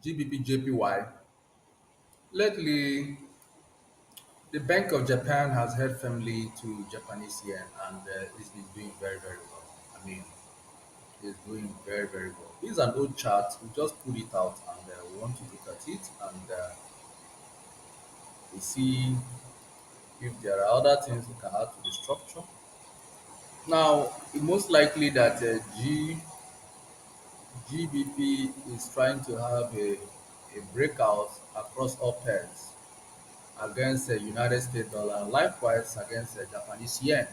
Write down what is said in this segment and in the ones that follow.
Gbpjpy. Lately, the Bank of Japan has held firmly to Japanese yen and it's been doing very, very well. I mean, it's doing very, very well. This is an old chart. We just put it out and we want to look at it and we see if there are other things we can add to the structure. Now, it's most likely that GBP is trying to have a breakout across all pairs against the United States dollar and likewise against the Japanese yen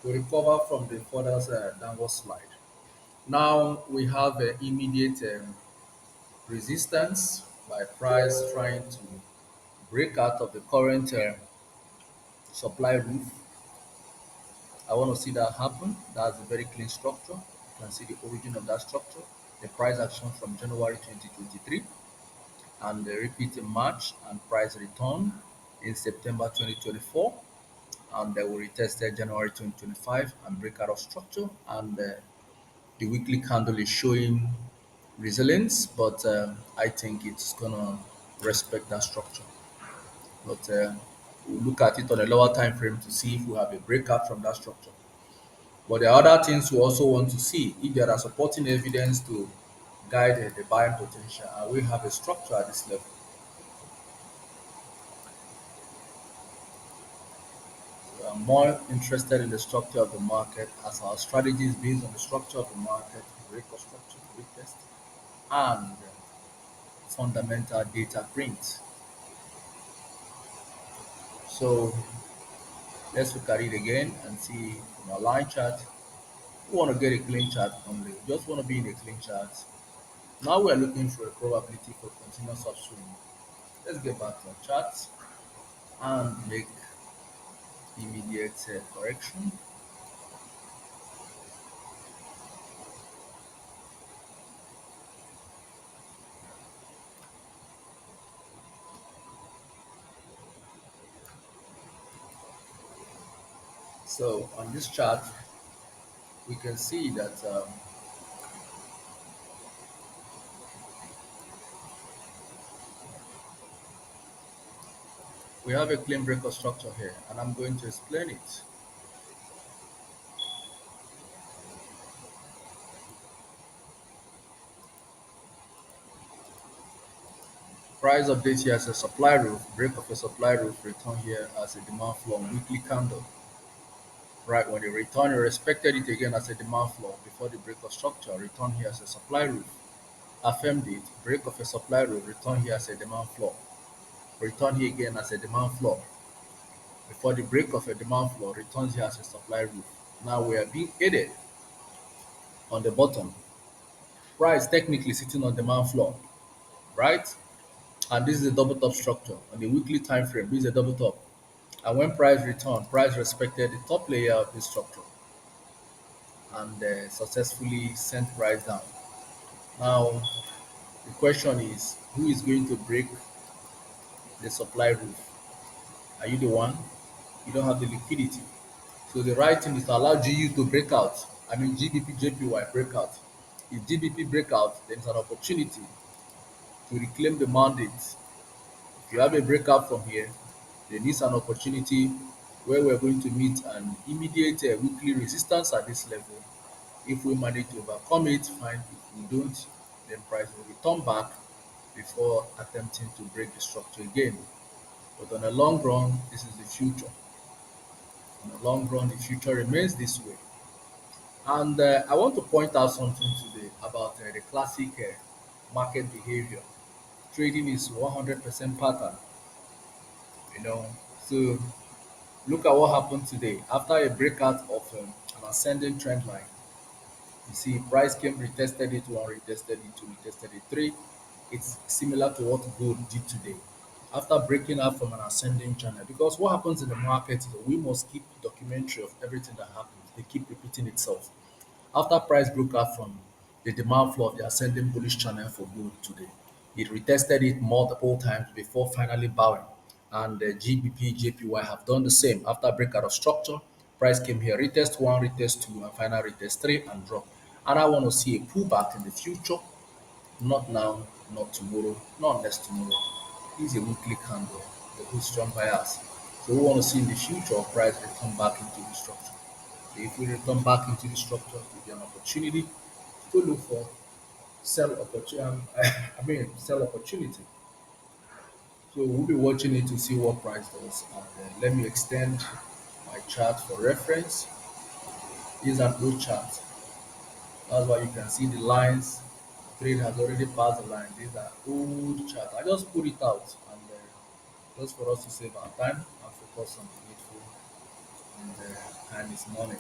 to recover from the further downward slide. Now we have immediate resistance by price trying to break out of the current supply roof. I want to see that happen. That's a very clean structure. You can see the origin of that structure, the price action from January 2023, and the repeat in March, and price return in September 2024, and they will retest it January 2025 and break out of structure. And the weekly candle is showing resilience, but I think it's gonna respect that structure. But we'll look at it on a lower time frame to see if we have a breakout from that structure. But there are other things we also want to see if there are supporting evidence to guide the buying potential, and we have a structure at this level. So I'm more interested in the structure of the market as our strategy is based on the structure of the market, reconstruction, retest, and fundamental data print. So let's look at it again and see from our line chart. We want to get a clean chart only. We just want to be in a clean chart. Now we are looking for a probability for continuous upswing. Let's get back to our charts and make immediate correction. So on this chart, we can see that we have a clean breaker structure here, and I'm going to explain it. Price update here as a supply roof, break of a supply roof, return here as a demand floor on weekly candle. Right, when they return, you respected it again as a demand floor before the break of structure, return here as a supply roof. Affirmed it, break of a supply roof, return here as a demand floor. Return here again as a demand floor. Before the break of a demand floor, returns here as a supply roof. Now we are being aided on the bottom. Price technically sitting on demand floor, right? And this is a double top structure. On the weekly time frame, this is a double top. And when price returned, price respected the top layer of this structure and successfully sent price down. Now, the question is, who is going to break the supply roof? Are you the one? You don't have the liquidity. So the right thing is to allow GU to break out. I mean GBP break out. If GBP break out, then it's an opportunity to reclaim the mandate. If you have a breakout from here, then it's an opportunity where we're going to meet an immediate weekly resistance at this level. If we manage to overcome it, fine. If we don't, then price will return back before attempting to break the structure again. But on the long run, this is the future. On the long run, the future remains this way. And I want to point out something today about the classic market behavior. Trading is 100% pattern, you know. So look at what happened today. After a breakout of an ascending trend line, you see price came, retested it one, retested it two, retested it three. It's similar to what gold did today. After breaking out from an ascending channel, because what happens in the market is that we must keep documentary of everything that happens. They keep repeating itself. After price broke out from the demand floor of the ascending bullish channel for gold today, it retested it multiple times before finally bowing. And the GBP, JPY have done the same. After breakout of structure, price came here, retest one, retest two, and final retest three, and drop. And I want to see a pullback in the future Not now, not tomorrow, not next tomorrow. This is a weekly candle, a good strong bias. So we want to see in the future price return back into the structure. So if we return back into the structure, it will be an opportunity to look for sell opportunity. Sell opportunity. So we'll be watching it to see what price does. And let me extend my chart for reference. This is an old chart. That's why you can see the lines. Trade has already passed the line. These are old chart. I just put it out and just for us to save our time and focus on the needful. And time is money.